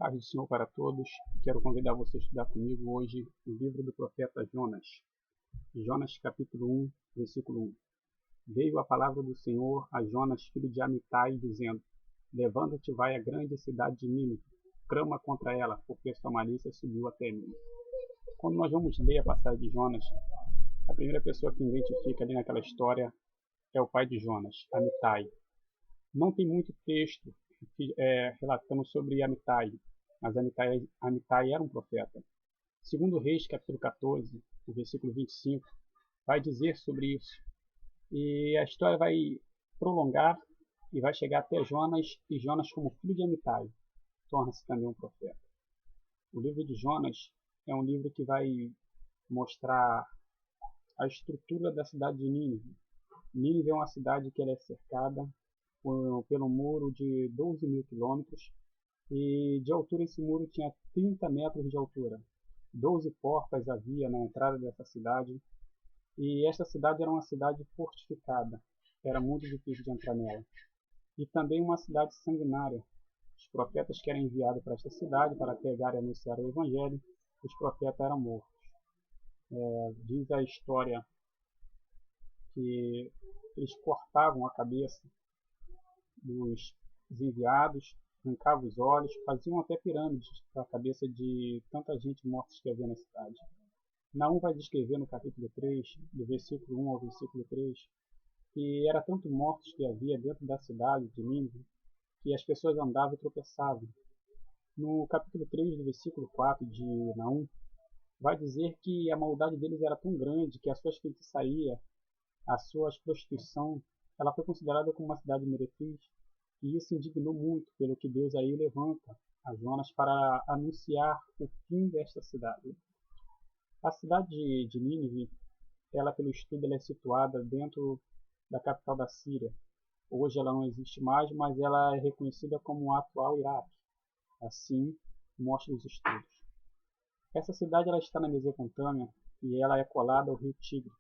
Paz do Senhor para todos. Quero convidar você a estudar comigo hoje o livro do profeta Jonas. Jonas capítulo 1, versículo 1. Veio a palavra do Senhor a Jonas, filho de Amitai, dizendo: Levanta-te, vai à grande cidade de Nínive, clama contra ela, porque sua malícia subiu até mim. Quando nós vamos ler a passagem de Jonas, a primeira pessoa que identifica ali naquela história é o pai de Jonas, Amitai. Não tem muito texto relatando sobre Amitai, mas Amitai era um profeta. Segundo Reis, capítulo 14, o versículo 25, vai dizer sobre isso. E a história vai prolongar e vai chegar até Jonas, e Jonas, como filho de Amitai, torna-se também um profeta. O livro de Jonas é um livro que vai mostrar a estrutura da cidade de Nínive. Nínive é uma cidade que ela é cercada pelo muro de 12 mil quilômetros, e de altura esse muro tinha 30 metros de altura. 12 portas havia na entrada dessa cidade, e esta cidade era uma cidade fortificada, era muito difícil de entrar nela. E também uma cidade sanguinária. Os profetas que eram enviados para esta cidade para pregar e anunciar o evangelho, os profetas eram mortos. Diz a história que eles cortavam a cabeça dos enviados, arrancavam os olhos, faziam até pirâmides para a cabeça de tanta gente morta que havia na cidade. Naum vai descrever no capítulo 3, do versículo 1 ao versículo 3, que era tanto mortos que havia dentro da cidade de Nínive, que as pessoas andavam e tropeçavam. No capítulo 3, do versículo 4 de Naum, vai dizer que a maldade deles era tão grande que as suas feitiçarias, a sua prostituição, ela foi considerada como uma cidade meretriz, e isso indignou muito, pelo que Deus aí levanta a Jonas para anunciar o fim desta cidade. A cidade de Nínive, ela pelo estudo, ela é situada dentro da capital da Síria. Hoje ela não existe mais, mas ela é reconhecida como o atual Iraque. Assim mostra os estudos. Essa cidade ela está na Mesopotâmia e ela é colada ao rio Tigre.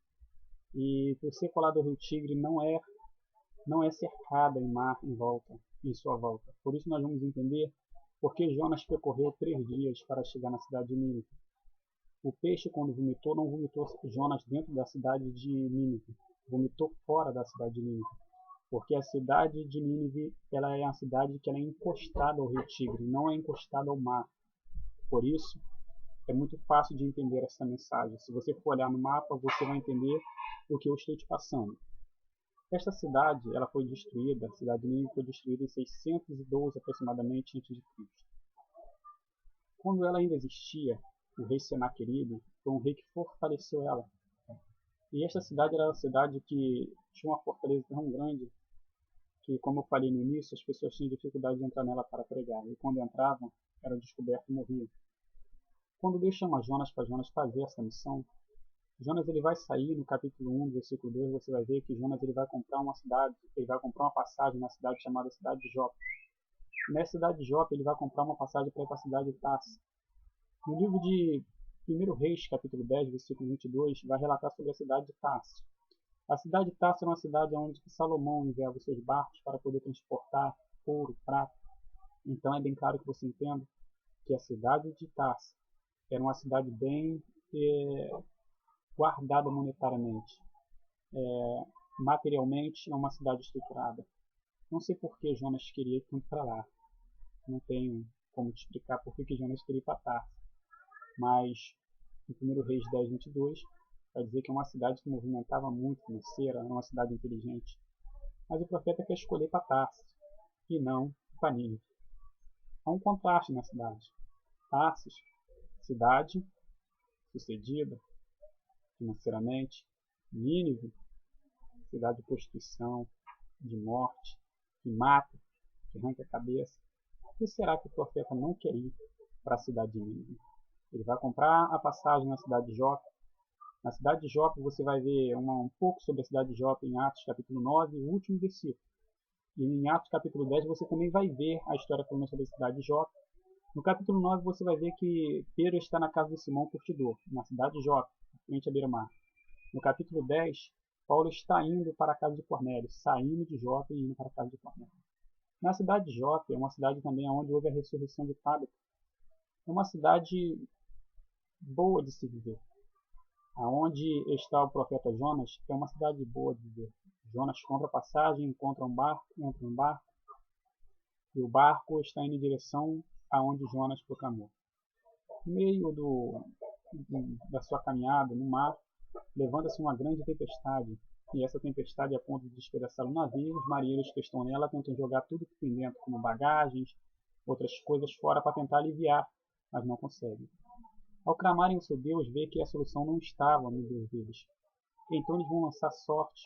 E por ser colada ao rio Tigre não é cercada em mar em sua volta. Por isso nós vamos entender por que Jonas percorreu 3 dias para chegar na cidade de Nínive. O peixe, quando vomitou, não vomitou Jonas dentro da cidade de Nínive, vomitou fora da cidade de Nínive, porque a cidade de Nínive ela é uma cidade que ela é encostada ao rio Tigre, não é encostada ao mar. Por isso, é muito fácil de entender essa mensagem. Se você for olhar no mapa, você vai entender o que eu estou te passando. Esta cidade ela foi destruída, a cidade de Nínive foi destruída em 612 aproximadamente a.C. Quando ela ainda existia, o rei Senaqueribe foi um rei que fortaleceu ela. E esta cidade era uma cidade que tinha uma fortaleza tão grande que, como eu falei no início, as pessoas tinham dificuldade de entrar nela para pregar. E quando entravam, eram descobertos e morriam. Quando Deus chama Jonas para Jonas fazer essa missão, Jonas ele vai sair no capítulo 1, versículo 2, você vai ver que Jonas ele vai comprar uma cidade, ele vai comprar uma passagem na cidade chamada cidade de Jope. Nessa cidade de Jope ele vai comprar uma passagem para ir para a cidade de Tarsis. No livro de 1 Reis, capítulo 10, versículo 22, vai relatar sobre a cidade de Tarsis. A cidade de Tarsis era uma cidade onde Salomão enviava os seus barcos para poder transportar ouro, prata. Então é bem claro que você entenda que a cidade de Tarsis era uma cidade bem guardada monetariamente. Materialmente é uma cidade estruturada. Não sei por que Jonas queria ir tanto para lá. Não tenho como te explicar por que Jonas queria ir para Tarsis. Mas em 1 Reis 10, 22, vai dizer que é uma cidade que movimentava muito financeira, era uma cidade inteligente. Mas o profeta quer escolher para Tarsis e não para Nínive. Há um contraste na cidade. Tarsis, cidade sucedida financeiramente. Nínive, cidade de prostituição, de morte, que mata, que arranca a cabeça. Por que será que o profeta não quer ir para a cidade de Nínive? Ele vai comprar a passagem na cidade de Jope. Na cidade de Jope você vai ver um pouco sobre a cidade de Jope em Atos capítulo 9, o último versículo. E em Atos capítulo 10 você também vai ver a história falando sobre a cidade de Jope. No capítulo 9 você vai ver que Pedro está na casa de Simão Curtidor, na cidade de Jope, frente à beira-mar. No capítulo 10, Paulo está indo para a casa de Cornélio, saindo de Jope e indo para a casa de Cornélio. Na cidade de Jope é uma cidade também onde houve a ressurreição de Tabita. É uma cidade boa de se viver. Aonde está o profeta Jonas é uma cidade boa de viver. Jonas compra passagem, entra um barco, e o barco está indo em direção aonde Jonas proclamou. No meio da sua caminhada no mar, levanta-se uma grande tempestade, e essa tempestade é a ponto de despedaçar o navio. Os marinheiros que estão nela tentam jogar tudo que tem dentro, como bagagens, outras coisas fora, para tentar aliviar, mas não conseguem. Ao clamarem o seu Deus, vê que a solução não estava no Deus deles. Então eles vão lançar sorte,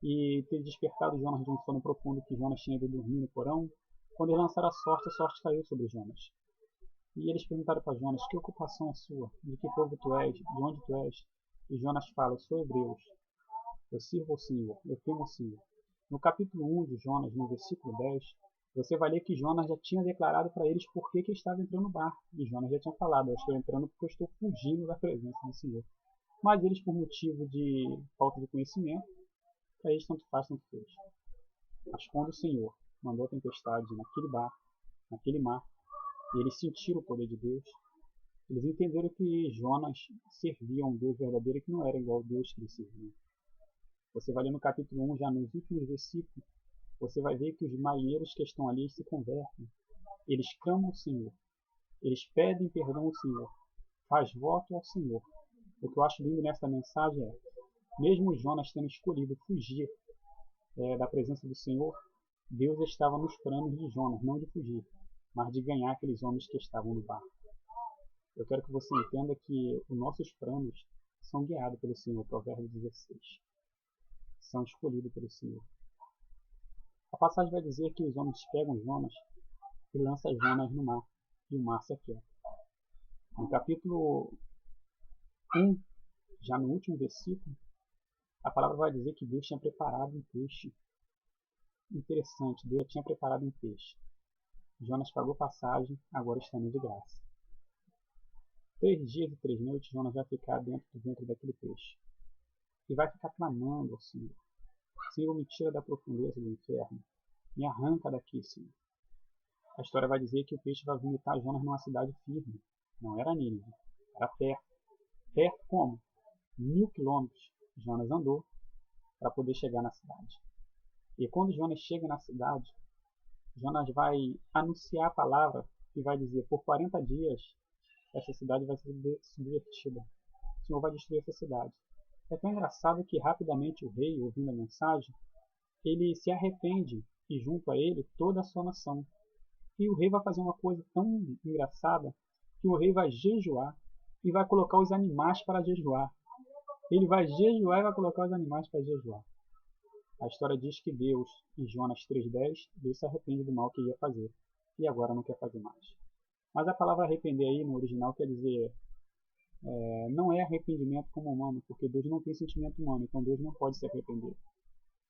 e ter despertado Jonas de um sono profundo que Jonas tinha ido dormir no porão. Quando eles lançaram a sorte caiu sobre Jonas. E eles perguntaram para Jonas: que ocupação é sua? De que povo tu és? De onde tu és? E Jonas fala: eu sou hebreu. Eu sirvo ao Senhor, eu temo ao Senhor. No capítulo 1 de Jonas, no versículo 10, você vai ler que Jonas já tinha declarado para eles por que estava entrando no barco. E Jonas já tinha falado: eu estou entrando porque eu estou fugindo da presença do Senhor. Mas eles, por motivo de falta de conhecimento, para eles tanto faz, tanto fez. Mas quando o Senhor mandou a tempestade naquele barco, naquele mar, e eles sentiram o poder de Deus, eles entenderam que Jonas servia a um Deus verdadeiro que não era igual ao Deus que eles serviam. Você vai ler no capítulo 1, já nos últimos versículos, você vai ver que os marinheiros que estão ali se convertem. Eles clamam ao Senhor. Eles pedem perdão ao Senhor. Faz voto ao Senhor. O que eu acho lindo nessa mensagem é, mesmo Jonas tendo escolhido fugir da presença do Senhor, Deus estava nos planos de Jonas, não de fugir, mas de ganhar aqueles homens que estavam no barco. Eu quero que você entenda que os nossos planos são guiados pelo Senhor, Provérbios 16. São escolhidos pelo Senhor. A passagem vai dizer que os homens pegam Jonas e lançam Jonas no mar, e o mar se aquieta. No capítulo 1, já no último versículo, a palavra vai dizer que Deus tinha preparado um peixe. Interessante, Deus tinha preparado um peixe. Jonas pagou passagem, agora está indo de graça. 3 dias e 3 noites Jonas vai ficar dentro do ventre daquele peixe. E vai ficar clamando ao Senhor: Senhor, me tira da profundeza do inferno. Me arranca daqui, Senhor. A história vai dizer que o peixe vai vomitar Jonas numa cidade firme. Não era Nínive, era perto. Perto como? 1000 quilômetros Jonas andou para poder chegar na cidade. E quando Jonas chega na cidade, Jonas vai anunciar a palavra e vai dizer: por 40 dias essa cidade vai ser subvertida. O Senhor vai destruir essa cidade. É tão engraçado que rapidamente o rei, ouvindo a mensagem, ele se arrepende e junto a ele toda a sua nação. E o rei vai fazer uma coisa tão engraçada que o rei vai jejuar e vai colocar os animais para jejuar. Ele vai jejuar e vai colocar os animais para jejuar. A história diz que Deus, em Jonas 3,10, Deus se arrepende do mal que ia fazer e agora não quer fazer mais. Mas a palavra arrepender aí no original quer dizer não é arrependimento como humano, porque Deus não tem sentimento humano, então Deus não pode se arrepender.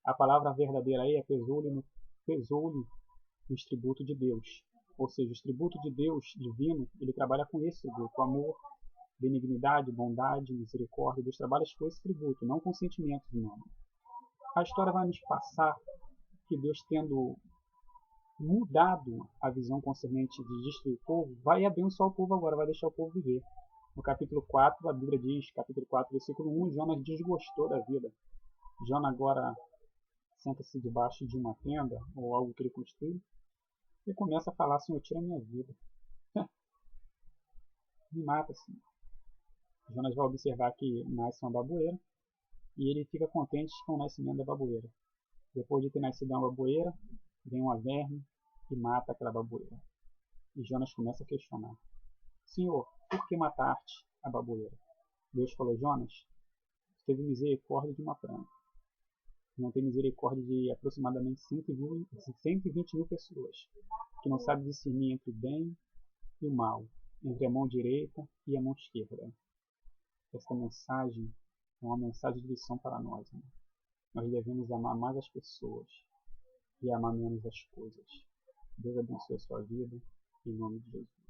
A palavra verdadeira aí é pesou-lhe nos tributos de Deus. Ou seja, os tributos de Deus divino, ele trabalha com esse tributo: amor, benignidade, bondade, misericórdia. Deus trabalha com esse tributo, não com sentimentos humanos. A história vai nos passar que Deus, tendo mudado a visão concernente de destruir o povo, vai abençoar o povo agora, vai deixar o povo viver. No capítulo 4, a Bíblia diz, capítulo 4, versículo 1, Jonas desgostou da vida. Jonas agora senta-se debaixo de uma tenda, ou algo que ele construiu, e começa a falar: Senhor, tira a minha vida. Me mata, Senhor. Jonas vai observar que nasce uma baboeira, e ele fica contente com o nascimento da baboeira. Depois de ter nascido uma baboeira, vem uma verme e mata aquela baboeira. E Jonas começa a questionar: Senhor, por que mataste a baboeira? Deus falou: Jonas, teve misericórdia de uma planta. Não tem misericórdia de aproximadamente 120 mil pessoas, que não sabem discernir entre o bem e o mal, entre a mão direita e a mão esquerda. Esta mensagem é uma mensagem de lição para nós. Né? Nós devemos amar mais as pessoas e amar menos as coisas. Deus abençoe a sua vida, em nome de Jesus.